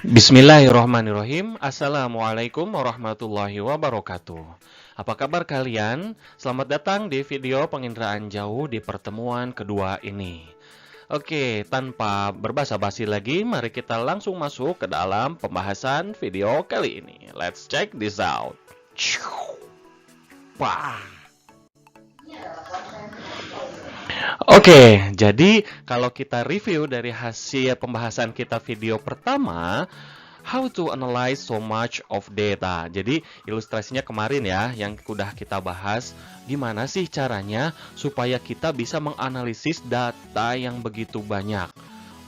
Bismillahirrahmanirrahim. Assalamualaikum warahmatullahi wabarakatuh. Apa kabar kalian? Selamat datang di video penginderaan jauh di pertemuan kedua ini. Oke, tanpa berbasa-basi lagi, mari kita langsung masuk ke dalam pembahasan video kali ini. Let's check this out. Wah. Oke, jadi kalau kita review dari hasil pembahasan kita video pertama, how to analyze so much of data. Jadi ilustrasinya kemarin ya, yang sudah kita bahas, gimana sih caranya supaya kita bisa menganalisis data yang begitu banyak.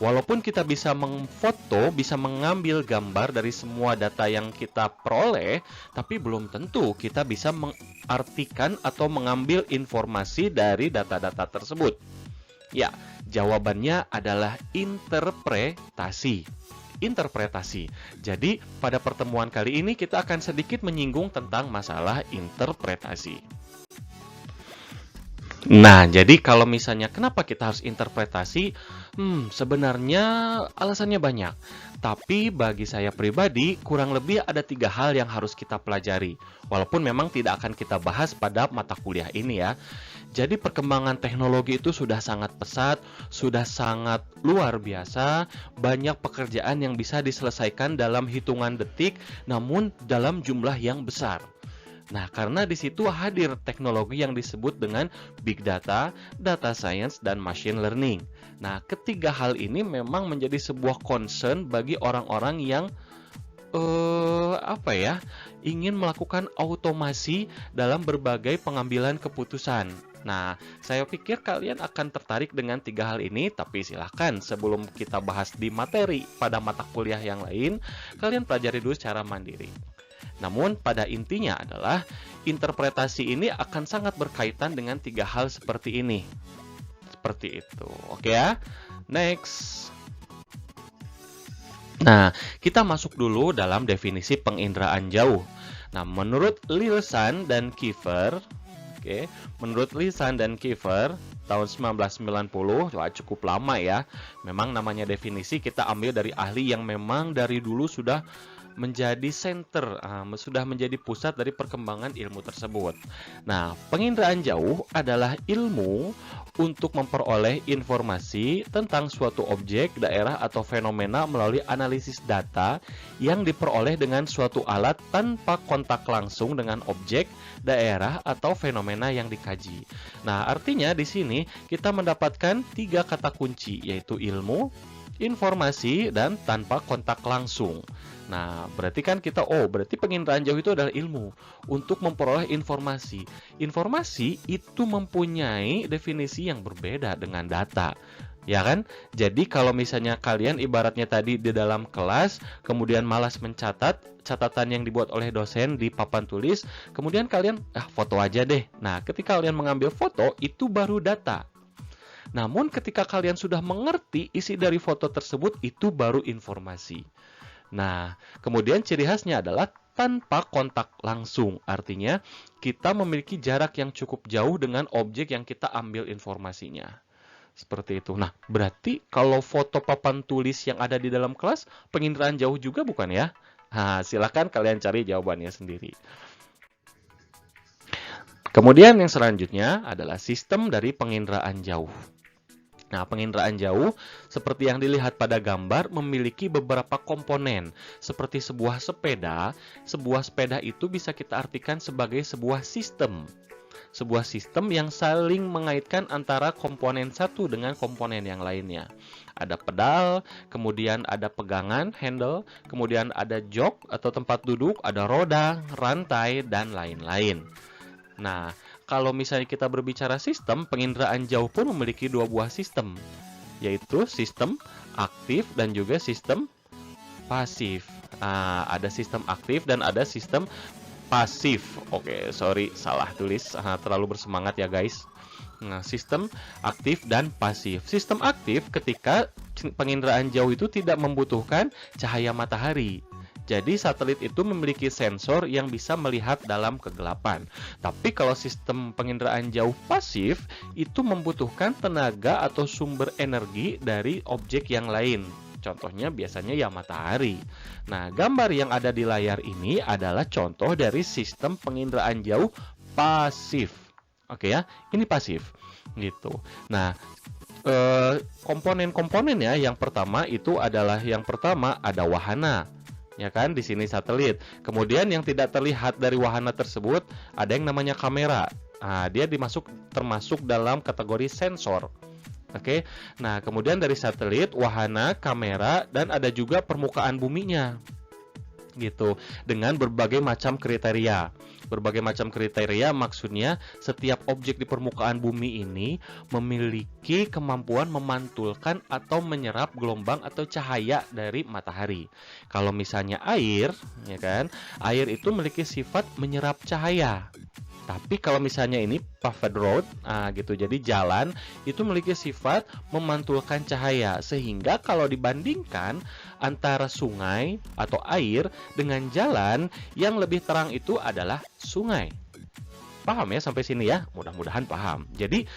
Walaupun kita bisa memfoto, bisa mengambil gambar dari semua data yang kita peroleh, tapi belum tentu kita bisa mengartikan atau mengambil informasi dari data-data tersebut. Ya, jawabannya adalah interpretasi. Interpretasi. Jadi, pada pertemuan kali ini kita akan sedikit menyinggung tentang masalah interpretasi. Nah, jadi kalau misalnya kenapa kita harus interpretasi? Sebenarnya alasannya banyak. Tapi bagi saya pribadi, kurang lebih ada 3 hal yang harus kita pelajari. Walaupun memang tidak akan kita bahas pada mata kuliah ini ya. Jadi perkembangan teknologi itu sudah sangat pesat, sudah sangat luar biasa. Banyak pekerjaan yang bisa diselesaikan dalam hitungan detik, namun dalam jumlah yang besar. Nah, karena di situ hadir teknologi yang disebut dengan big data, data science, dan machine learning. Nah, ketiga hal ini memang menjadi sebuah concern bagi orang-orang yang ingin melakukan automasi dalam berbagai pengambilan keputusan. Nah, saya pikir kalian akan tertarik dengan 3 hal ini, tapi silahkan sebelum kita bahas di materi pada mata kuliah yang lain, kalian pelajari dulu secara mandiri. Namun pada intinya adalah interpretasi ini akan sangat berkaitan dengan 3 hal seperti ini. Seperti itu. Oke ya. Next. Nah, kita masuk dulu dalam definisi penginderaan jauh. Nah, menurut Lilsan dan Kiefer, menurut Lilsan dan Kiefer tahun 1990, cukup lama ya. Memang namanya definisi kita ambil dari ahli yang memang dari dulu sudah menjadi sudah menjadi pusat dari perkembangan ilmu tersebut. Nah, penginderaan jauh adalah ilmu untuk memperoleh informasi tentang suatu objek, daerah, atau fenomena melalui analisis data yang diperoleh dengan suatu alat tanpa kontak langsung dengan objek, daerah, atau fenomena yang dikaji. Nah, artinya di sini kita mendapatkan 3 kata kunci, yaitu ilmu, informasi, dan tanpa kontak langsung. Nah, berarti kan berarti penginderaan jauh itu adalah ilmu untuk memperoleh informasi. Informasi itu mempunyai definisi yang berbeda dengan data. Ya kan? Jadi kalau misalnya kalian ibaratnya tadi di dalam kelas, kemudian malas mencatat catatan yang dibuat oleh dosen di papan tulis, kemudian kalian foto aja deh. Nah, ketika kalian mengambil foto, itu baru data. Namun ketika kalian sudah mengerti isi dari foto tersebut, itu baru informasi. Nah, kemudian ciri khasnya adalah tanpa kontak langsung. Artinya, kita memiliki jarak yang cukup jauh dengan objek yang kita ambil informasinya. Seperti itu. Nah, berarti kalau foto papan tulis yang ada di dalam kelas, penginderaan jauh juga bukan ya? Nah, silakan kalian cari jawabannya sendiri. Kemudian yang selanjutnya adalah sistem dari penginderaan jauh. Nah, penginderaan jauh, seperti yang dilihat pada gambar, memiliki beberapa komponen. Seperti sebuah sepeda itu bisa kita artikan sebagai sebuah sistem. Sebuah sistem yang saling mengaitkan antara komponen satu dengan komponen yang lainnya. Ada pedal, kemudian ada pegangan, handle, kemudian ada jok atau tempat duduk, ada roda, rantai, dan lain-lain. Nah, kalau misalnya kita berbicara sistem, penginderaan jauh pun memiliki 2 buah sistem, yaitu sistem aktif dan juga sistem pasif. Ada sistem aktif dan ada sistem pasif. Oke, sorry, salah tulis. Terlalu bersemangat ya guys. Nah, sistem aktif dan pasif. Sistem aktif ketika penginderaan jauh itu tidak membutuhkan cahaya matahari. Jadi satelit itu memiliki sensor yang bisa melihat dalam kegelapan. Tapi kalau sistem penginderaan jauh pasif itu membutuhkan tenaga atau sumber energi dari objek yang lain. Contohnya biasanya ya matahari. Nah, gambar yang ada di layar ini adalah contoh dari sistem penginderaan jauh pasif. Oke ya, ini pasif gitu. Nah, komponen-komponennya yang pertama ada wahana. Ya kan, di sini satelit. Kemudian yang tidak terlihat dari wahana tersebut ada yang namanya kamera. Nah, dia termasuk dalam kategori sensor. Oke. Nah, kemudian dari satelit, wahana, kamera, dan ada juga permukaan buminya. Gitu. Dengan berbagai macam kriteria. Berbagai macam kriteria maksudnya setiap objek di permukaan bumi ini memiliki kemampuan memantulkan atau menyerap gelombang atau cahaya dari matahari. Kalau misalnya air, ya kan? Air itu memiliki sifat menyerap cahaya. Tapi kalau misalnya ini paved road, gitu. Jadi jalan itu memiliki sifat memantulkan cahaya, sehingga kalau dibandingkan antara sungai atau air dengan jalan, yang lebih terang itu adalah sungai. Paham ya sampai sini ya? Mudah-mudahan paham. Jadi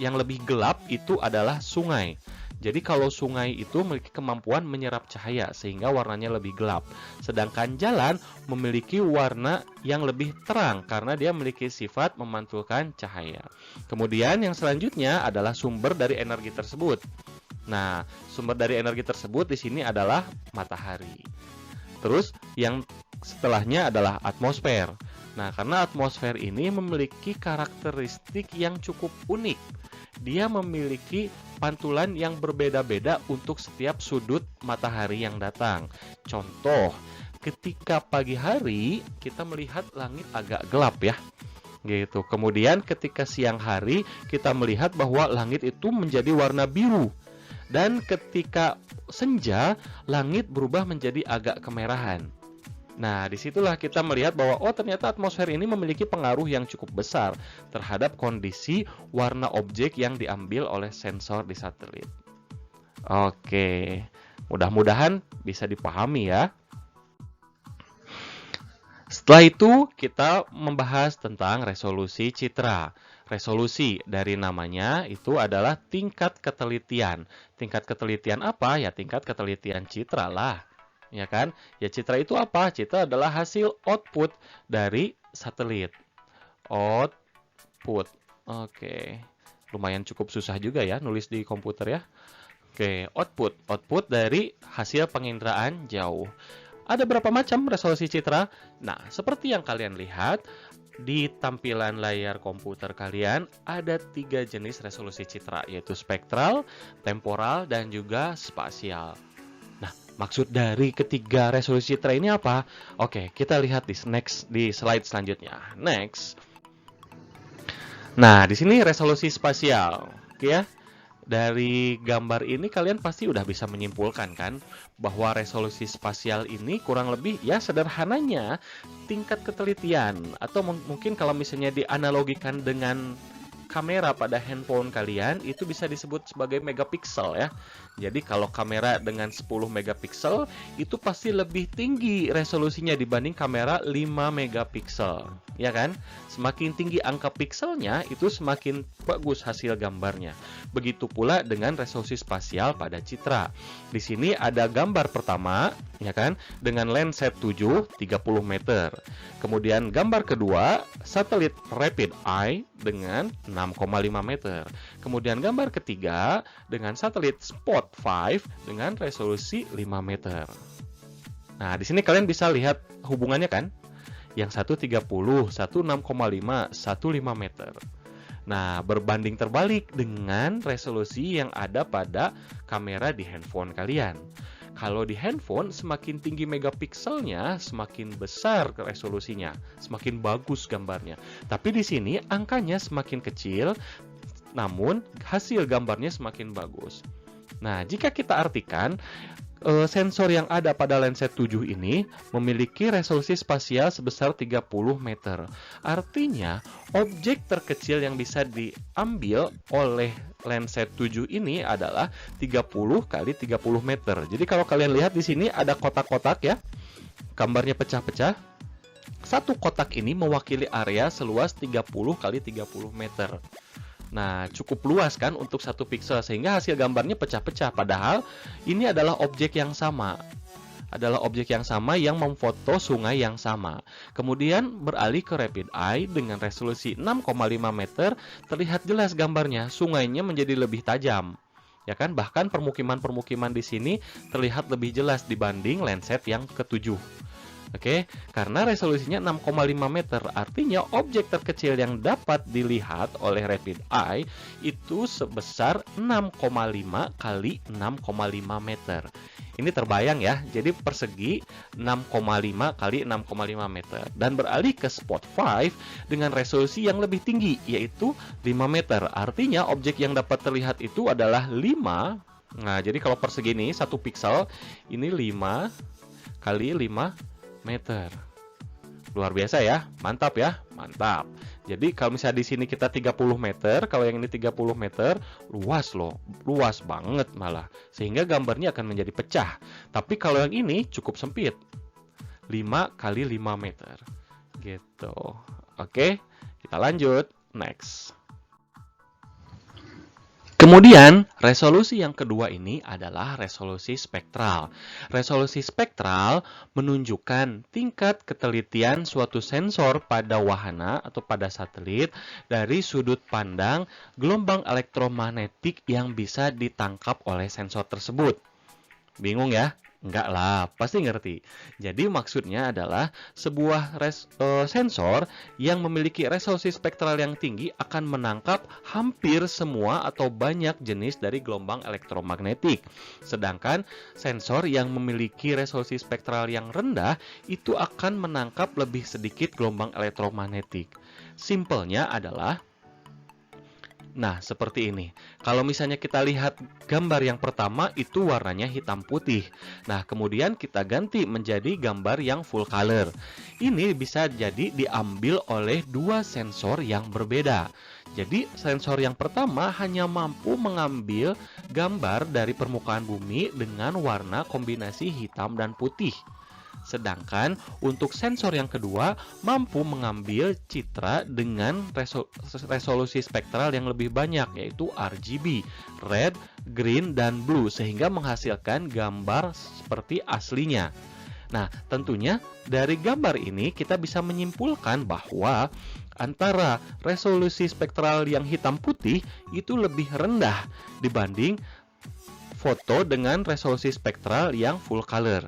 yang lebih gelap itu adalah sungai. Jadi kalau sungai itu memiliki kemampuan menyerap cahaya sehingga warnanya lebih gelap. Sedangkan jalan memiliki warna yang lebih terang karena dia memiliki sifat memantulkan cahaya. Kemudian yang selanjutnya adalah sumber dari energi tersebut. Nah, sumber dari energi tersebut di sini adalah matahari. Terus yang setelahnya adalah atmosfer. Nah, karena atmosfer ini memiliki karakteristik yang cukup unik. Dia memiliki pantulan yang berbeda-beda untuk setiap sudut matahari yang datang. Contoh, ketika pagi hari kita melihat langit agak gelap ya. Gitu. Kemudian ketika siang hari kita melihat bahwa langit itu menjadi warna biru. Dan ketika senja, langit berubah menjadi agak kemerahan. Nah, disitulah kita melihat bahwa ternyata atmosfer ini memiliki pengaruh yang cukup besar terhadap kondisi warna objek yang diambil oleh sensor di satelit. Oke, mudah-mudahan bisa dipahami ya. Setelah itu, kita membahas tentang resolusi citra. Resolusi dari namanya itu adalah tingkat ketelitian. Tingkat ketelitian apa? Ya, tingkat ketelitian citra lah. Ya kan? Ya, citra itu apa? Citra adalah hasil output dari satelit. Output. Oke. Lumayan cukup susah juga ya nulis di komputer ya. Oke, output. Output dari hasil penginderaan jauh. Ada berapa macam resolusi citra? Nah, seperti yang kalian lihat di tampilan layar komputer kalian ada 3 jenis resolusi citra, yaitu spektral, temporal, dan juga spasial. Maksud dari ketiga resolusi citra ini apa? Oke, kita lihat di slide selanjutnya. Next. Nah, di sini resolusi spasial. Oke ya. Dari gambar ini kalian pasti udah bisa menyimpulkan kan bahwa resolusi spasial ini kurang lebih ya sederhananya tingkat ketelitian atau mungkin kalau misalnya dianalogikan dengan kamera pada handphone kalian itu bisa disebut sebagai megapiksel ya. Jadi kalau kamera dengan 10 megapiksel itu pasti lebih tinggi resolusinya dibanding kamera 5 megapiksel, ya kan? Semakin tinggi angka pikselnya itu semakin bagus hasil gambarnya. Begitu pula dengan resolusi spasial pada citra. Di sini ada gambar pertama, ya kan, dengan Landsat 7 30 meter. Kemudian gambar kedua, satelit Rapid Eye dengan 6,5 meter. Kemudian gambar ketiga dengan satelit Spot 5 dengan resolusi 5 meter. Nah, di sini kalian bisa lihat hubungannya kan? Yang satu 30, satu 6,5, satu 5 meter. Nah, berbanding terbalik dengan resolusi yang ada pada kamera di handphone kalian. Kalau di handphone, semakin tinggi megapikselnya, semakin besar resolusinya, semakin bagus gambarnya. Tapi di sini angkanya semakin kecil, namun hasil gambarnya semakin bagus. Nah, jika kita artikan, sensor yang ada pada Landsat 7 ini memiliki resolusi spasial sebesar 30 meter. Artinya, objek terkecil yang bisa diambil oleh Landsat 7 ini adalah 30 kali 30 meter. Jadi kalau kalian lihat di sini ada kotak-kotak ya. Gambarnya pecah-pecah. Satu kotak ini mewakili area seluas 30 kali 30 meter. Nah, cukup luas kan untuk 1 piksel sehingga hasil gambarnya pecah-pecah. Padahal ini adalah objek yang sama. Adalah objek yang sama yang memfoto sungai yang sama. Kemudian beralih ke Rapid Eye dengan resolusi 6,5 meter, terlihat jelas gambarnya, sungainya menjadi lebih tajam. Ya kan, bahkan permukiman-permukiman di sini terlihat lebih jelas dibanding Landsat yang ke-7. Oke, karena resolusinya 6,5 meter, artinya objek terkecil yang dapat dilihat oleh Rapid Eye itu sebesar 6,5 kali 6,5 meter. Ini terbayang ya, jadi persegi 6,5 kali 6,5 meter. Dan beralih ke Spot 5 dengan resolusi yang lebih tinggi, yaitu 5 meter. Artinya objek yang dapat terlihat itu adalah 5. Nah, jadi kalau persegi ini 1 piksel, ini 5 kali 5 meter. Luar biasa ya, mantap ya, mantap. Jadi kalau misalnya di sini kita 30 meter, kalau yang ini 30 meter, luas loh, luas banget malah. Sehingga gambarnya akan menjadi pecah. Tapi kalau yang ini cukup sempit, 5 kali 5 meter. Gitu. Oke, kita lanjut, next. Kemudian, resolusi yang kedua ini adalah resolusi spektral. Resolusi spektral menunjukkan tingkat ketelitian suatu sensor pada wahana atau pada satelit dari sudut pandang gelombang elektromagnetik yang bisa ditangkap oleh sensor tersebut. Bingung ya? Enggak lah, pasti ngerti. Jadi maksudnya adalah sebuah sensor yang memiliki resolusi spektral yang tinggi akan menangkap hampir semua atau banyak jenis dari gelombang elektromagnetik. Sedangkan sensor yang memiliki resolusi spektral yang rendah itu akan menangkap lebih sedikit gelombang elektromagnetik. Simpelnya adalah seperti ini. Kalau misalnya kita lihat gambar yang pertama itu warnanya hitam putih. Nah, kemudian kita ganti menjadi gambar yang full color. Ini bisa jadi diambil oleh 2 sensor yang berbeda. Jadi, sensor yang pertama hanya mampu mengambil gambar dari permukaan bumi dengan warna kombinasi hitam dan putih. Sedangkan untuk sensor yang kedua mampu mengambil citra dengan resolusi spektral yang lebih banyak, yaitu RGB, red, green, dan blue, sehingga menghasilkan gambar seperti aslinya. Nah, tentunya dari gambar ini kita bisa menyimpulkan bahwa antara resolusi spektral yang hitam putih itu lebih rendah dibanding foto dengan resolusi spektral yang full color.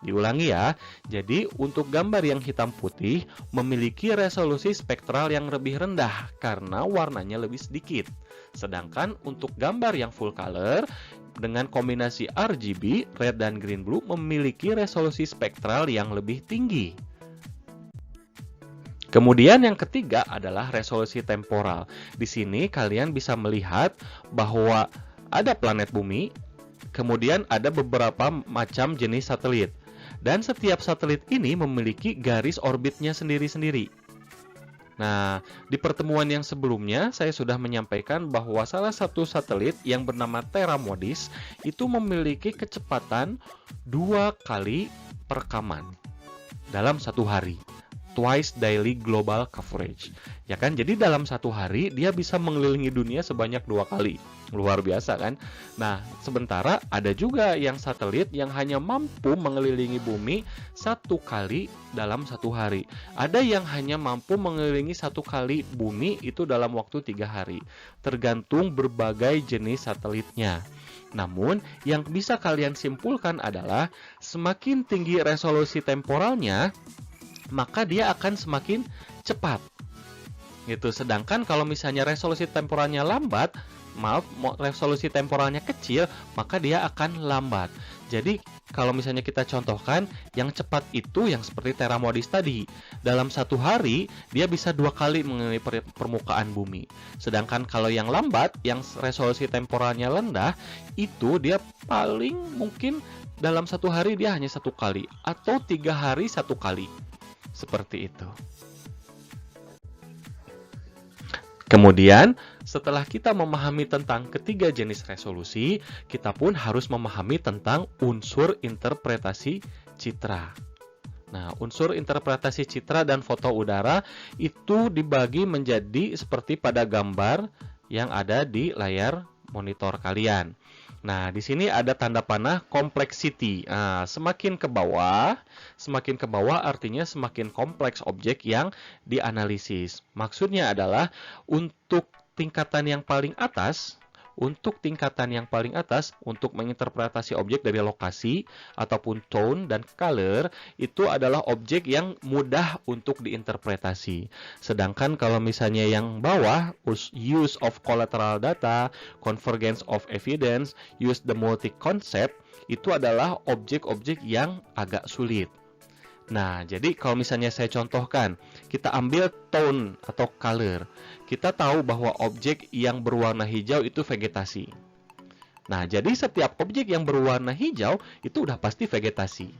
Diulangi ya, jadi untuk gambar yang hitam putih memiliki resolusi spektral yang lebih rendah karena warnanya lebih sedikit. Sedangkan untuk gambar yang full color dengan kombinasi RGB, red dan green blue memiliki resolusi spektral yang lebih tinggi. Kemudian yang ketiga adalah resolusi temporal. Di sini kalian bisa melihat bahwa ada planet bumi, kemudian ada beberapa macam jenis satelit. Dan setiap satelit ini memiliki garis orbitnya sendiri-sendiri. Nah, di pertemuan yang sebelumnya saya sudah menyampaikan bahwa salah satu satelit yang bernama Terra Modis itu memiliki kecepatan 2 kali perekaman dalam 1 hari. Twice daily global coverage. Ya kan? Jadi dalam 1 hari dia bisa mengelilingi dunia sebanyak 2 kali. Luar biasa kan? Nah, sementara ada juga yang satelit yang hanya mampu mengelilingi bumi 1 kali dalam 1 hari. Ada yang hanya mampu mengelilingi 1 kali bumi itu dalam waktu 3 hari. Tergantung berbagai jenis satelitnya. Namun, yang bisa kalian simpulkan adalah semakin tinggi resolusi temporalnya, maka dia akan semakin cepat. Gitu. Sedangkan kalau misalnya resolusi temporalnya lambat, resolusi temporalnya kecil, maka dia akan lambat. Jadi, kalau misalnya kita contohkan, yang cepat itu yang seperti Terra Modis tadi. Dalam 1 hari, dia bisa 2 kali mengelilingi permukaan bumi. Sedangkan kalau yang lambat, yang resolusi temporalnya rendah, itu dia paling mungkin dalam 1 hari dia hanya 1 kali. Atau 3 hari 1 kali. Seperti itu. Kemudian, setelah kita memahami tentang ketiga jenis resolusi, kita pun harus memahami tentang unsur interpretasi citra. Nah, unsur interpretasi citra dan foto udara itu dibagi menjadi seperti pada gambar yang ada di layar monitor kalian. Nah, di sini ada tanda panah complexity. Nah, semakin ke bawah artinya semakin kompleks objek yang dianalisis. Maksudnya adalah untuk tingkatan yang paling atas, untuk menginterpretasi objek dari lokasi ataupun tone dan color, itu adalah objek yang mudah untuk diinterpretasi. Sedangkan kalau misalnya yang bawah, use of collateral data, convergence of evidence, use the multi-concept, itu adalah objek-objek yang agak sulit. Nah, jadi kalau misalnya saya contohkan, kita ambil tone atau color. Kita tahu bahwa objek yang berwarna hijau itu vegetasi. Nah, jadi setiap objek yang berwarna hijau itu udah pasti vegetasi.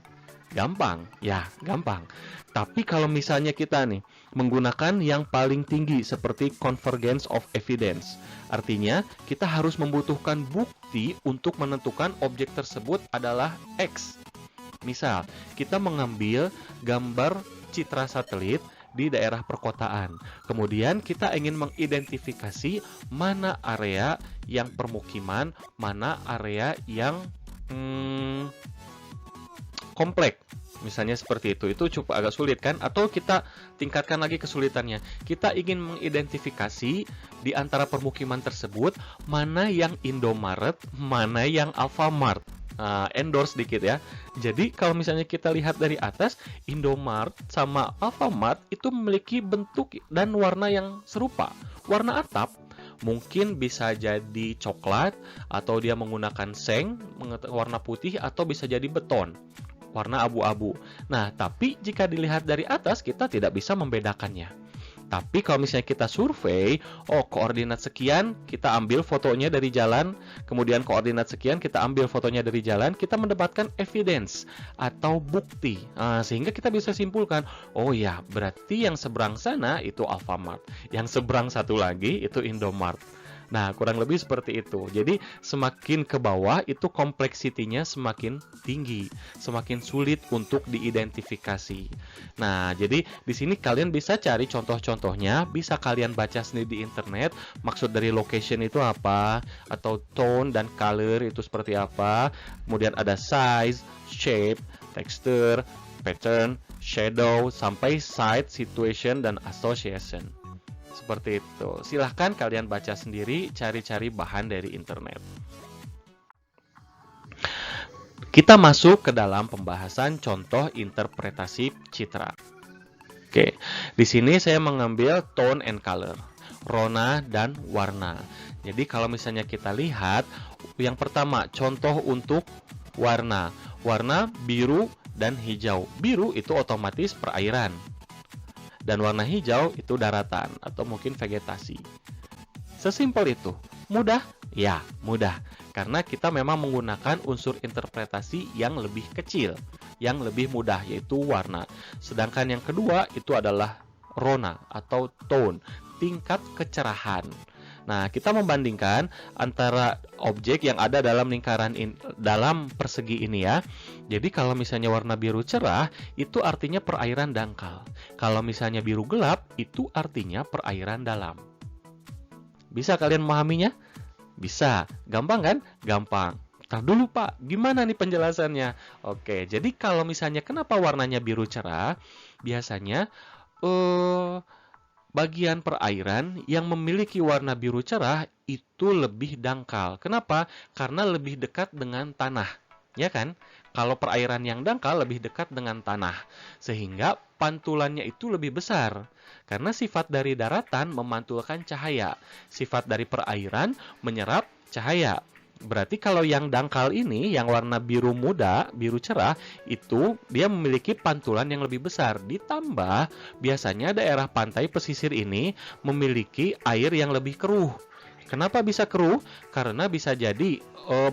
Gampang, ya, gampang. Tapi kalau misalnya kita nih menggunakan yang paling tinggi seperti convergence of evidence, artinya kita harus membutuhkan bukti untuk menentukan objek tersebut adalah X. Misal, kita mengambil gambar citra satelit di daerah perkotaan. Kemudian kita ingin mengidentifikasi mana area yang permukiman, mana area yang kompleks. Misalnya seperti itu cukup agak sulit kan? Atau kita tingkatkan lagi kesulitannya. Kita ingin mengidentifikasi di antara permukiman tersebut mana yang Indomaret, mana yang Alfamart. Endorse dikit ya. Jadi kalau misalnya kita lihat dari atas, Indomart sama Alfamart itu memiliki bentuk dan warna yang serupa. Warna atap mungkin bisa jadi coklat, atau dia menggunakan seng warna putih, atau bisa jadi beton warna abu-abu. Nah, tapi jika dilihat dari atas kita tidak bisa membedakannya. Tapi kalau misalnya kita survei, koordinat sekian, kita ambil fotonya dari jalan, kemudian koordinat sekian, kita ambil fotonya dari jalan, kita mendapatkan evidence atau bukti. Sehingga kita bisa simpulkan, oh ya, berarti yang seberang sana itu Alfamart, yang seberang satu lagi itu Indomart. Nah, kurang lebih seperti itu. Jadi, semakin ke bawah itu kompleksitinya semakin tinggi, semakin sulit untuk diidentifikasi. Nah, jadi di sini kalian bisa cari contoh-contohnya, bisa kalian baca sendiri di internet, maksud dari location itu apa, atau tone dan color itu seperti apa. Kemudian ada size, shape, texture, pattern, shadow, sampai site, situation, dan association. Seperti itu. Silahkan kalian baca sendiri, cari-cari bahan dari internet. Kita masuk ke dalam pembahasan contoh interpretasi citra. Oke, di sini saya mengambil tone and color, rona dan warna. Jadi kalau misalnya kita lihat, yang pertama contoh untuk warna. Warna biru dan hijau. Biru itu otomatis perairan. Dan warna hijau itu daratan atau mungkin vegetasi. Sesimpel itu. Mudah? Ya, mudah. Karena kita memang menggunakan unsur interpretasi yang lebih kecil, yang lebih mudah, yaitu warna. Sedangkan yang kedua itu adalah rona atau tone, tingkat kecerahan. Nah, kita membandingkan antara objek yang ada dalam lingkaran dalam persegi ini ya. Jadi kalau misalnya warna biru cerah, itu artinya perairan dangkal. Kalau misalnya biru gelap, itu artinya perairan dalam. Bisa kalian memahaminya? Bisa. Gampang kan? Gampang. Ntar dulu Pak, gimana nih penjelasannya? Oke, jadi kalau misalnya kenapa warnanya biru cerah? Biasanya bagian perairan yang memiliki warna biru cerah itu lebih dangkal. Kenapa? Karena lebih dekat dengan tanah. Ya kan? Kalau perairan yang dangkal lebih dekat dengan tanah. Sehingga pantulannya itu lebih besar. Karena sifat dari daratan memantulkan cahaya. Sifat dari perairan menyerap cahaya. Berarti kalau yang dangkal ini, yang warna biru muda, biru cerah, itu dia memiliki pantulan yang lebih besar. Ditambah, biasanya daerah pantai pesisir ini memiliki air yang lebih keruh. Kenapa bisa keruh? Karena bisa jadi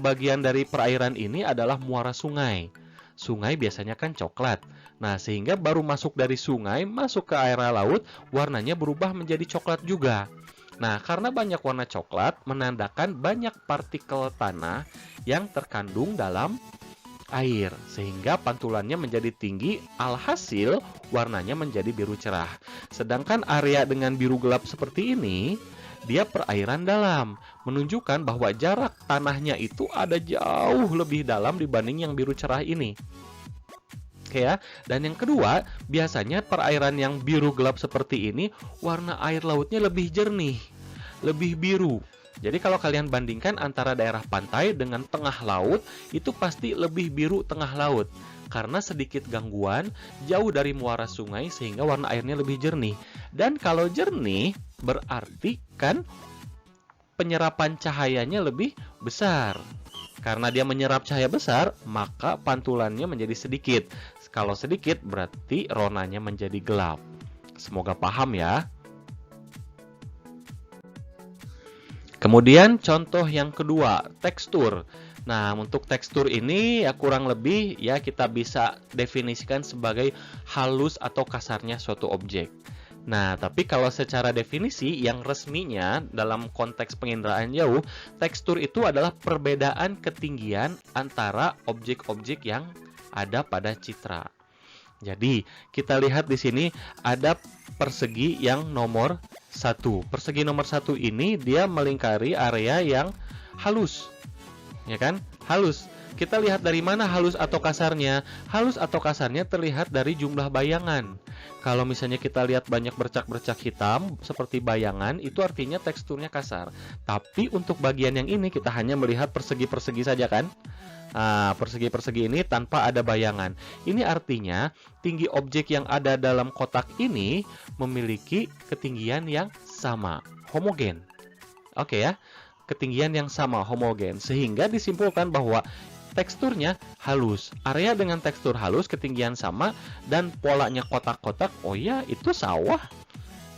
bagian dari perairan ini adalah muara sungai. Sungai biasanya kan coklat. Nah, sehingga baru masuk dari sungai, masuk ke area laut, warnanya berubah menjadi coklat juga. Nah, karena banyak warna coklat menandakan banyak partikel tanah yang terkandung dalam air, sehingga pantulannya menjadi tinggi, alhasil warnanya menjadi biru cerah. Sedangkan area dengan biru gelap seperti ini, dia perairan dalam, menunjukkan bahwa jarak tanahnya itu ada jauh lebih dalam dibanding yang biru cerah ini. Oke ya. Dan yang kedua, biasanya perairan yang biru gelap seperti ini, warna air lautnya lebih jernih, lebih biru. Jadi kalau kalian bandingkan antara daerah pantai dengan tengah laut, itu pasti lebih biru tengah laut. Karena sedikit gangguan, jauh dari muara sungai sehingga warna airnya lebih jernih. Dan kalau jernih, berarti kan penyerapan cahayanya lebih besar. Karena dia menyerap cahaya besar, maka pantulannya menjadi sedikit. Kalau sedikit, berarti ronanya menjadi gelap. Semoga paham ya. Kemudian contoh yang kedua, tekstur. Nah, untuk tekstur ini ya kurang lebih ya kita bisa definisikan sebagai halus atau kasarnya suatu objek. Nah, tapi kalau secara definisi yang resminya dalam konteks penginderaan jauh, tekstur itu adalah perbedaan ketinggian antara objek-objek yang ada pada citra. Jadi, kita lihat di sini ada persegi yang nomor 1. Persegi nomor 1 ini dia melingkari area yang halus. Ya kan? Halus. Kita lihat dari mana halus atau kasarnya. Halus atau kasarnya terlihat dari jumlah bayangan. Kalau misalnya kita lihat banyak bercak-bercak hitam seperti bayangan, itu artinya teksturnya kasar. Tapi untuk bagian yang ini kita hanya melihat persegi-persegi saja kan? Nah, persegi-persegi ini tanpa ada bayangan. Ini artinya tinggi objek yang ada dalam kotak ini memiliki ketinggian yang sama, homogen. Oke ya, ketinggian yang sama, homogen. Sehingga disimpulkan bahwa teksturnya halus. Area dengan tekstur halus, ketinggian sama, dan polanya kotak-kotak. Oh ya, itu sawah.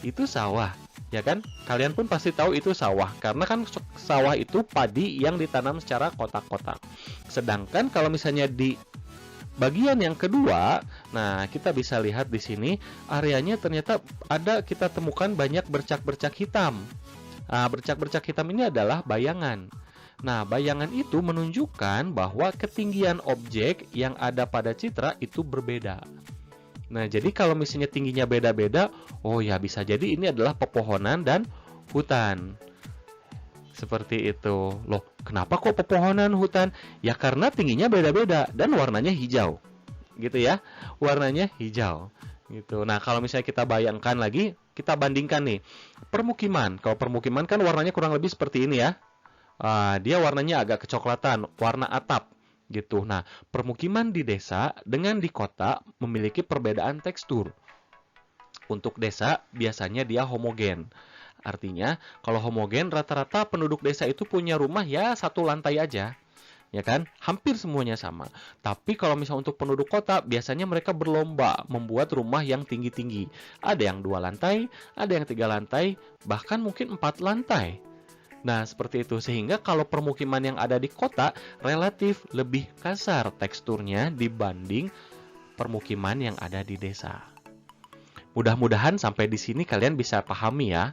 Itu sawah. Ya kan? Kalian pun pasti tahu itu sawah. Karena kan sawah itu padi yang ditanam secara kotak-kotak. Sedangkan kalau misalnya di bagian yang kedua, nah kita bisa lihat di sini areanya ternyata kita temukan banyak bercak-bercak hitam. Nah, bercak-bercak hitam ini adalah bayangan. Nah, bayangan itu menunjukkan bahwa ketinggian objek yang ada pada citra itu berbeda. Nah, jadi kalau misalnya tingginya beda-beda, oh ya bisa jadi ini adalah pepohonan dan hutan. Seperti itu. Loh, kenapa kok pepohonan, hutan? Ya karena tingginya beda-beda dan warnanya hijau. Gitu ya. Warnanya hijau. Gitu. Nah, kalau misalnya kita bayangkan lagi, kita bandingkan nih. Permukiman. Kalau permukiman kan warnanya kurang lebih seperti ini ya. Dia warnanya agak kecoklatan, warna atap. Gitu. Nah, permukiman di desa dengan di kota memiliki perbedaan tekstur. Untuk desa biasanya dia homogen. Artinya, kalau homogen rata-rata penduduk desa itu punya rumah ya satu lantai aja. Ya kan? Hampir semuanya sama. Tapi kalau misalnya untuk penduduk kota, biasanya mereka berlomba membuat rumah yang tinggi-tinggi. Ada yang 2 lantai, ada yang 3 lantai, bahkan mungkin 4 lantai. Nah, seperti itu. Sehingga kalau permukiman yang ada di kota relatif lebih kasar teksturnya dibanding permukiman yang ada di desa. Mudah-mudahan sampai di sini kalian bisa pahami ya.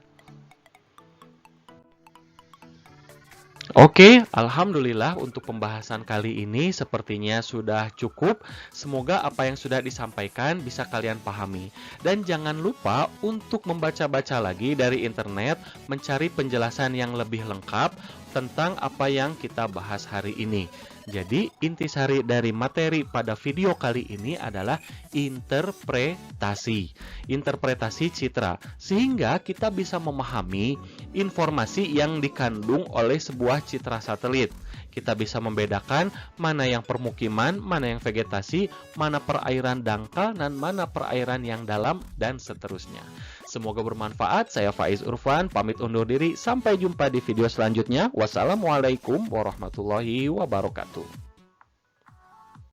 Oke, alhamdulillah untuk pembahasan kali ini sepertinya sudah cukup. Semoga apa yang sudah disampaikan bisa kalian pahami. Dan jangan lupa untuk membaca-baca lagi dari internet, mencari penjelasan yang lebih lengkap tentang apa yang kita bahas hari ini. Jadi, intisari dari materi pada video kali ini adalah interpretasi. Interpretasi citra. Sehingga kita bisa memahami informasi yang dikandung oleh sebuah citra satelit. Kita bisa membedakan mana yang permukiman, mana yang vegetasi, mana perairan dangkal, dan mana perairan yang dalam, dan seterusnya. Semoga bermanfaat. Saya Faiz Urfan, pamit undur diri. Sampai jumpa di video selanjutnya. Wassalamualaikum warahmatullahi wabarakatuh.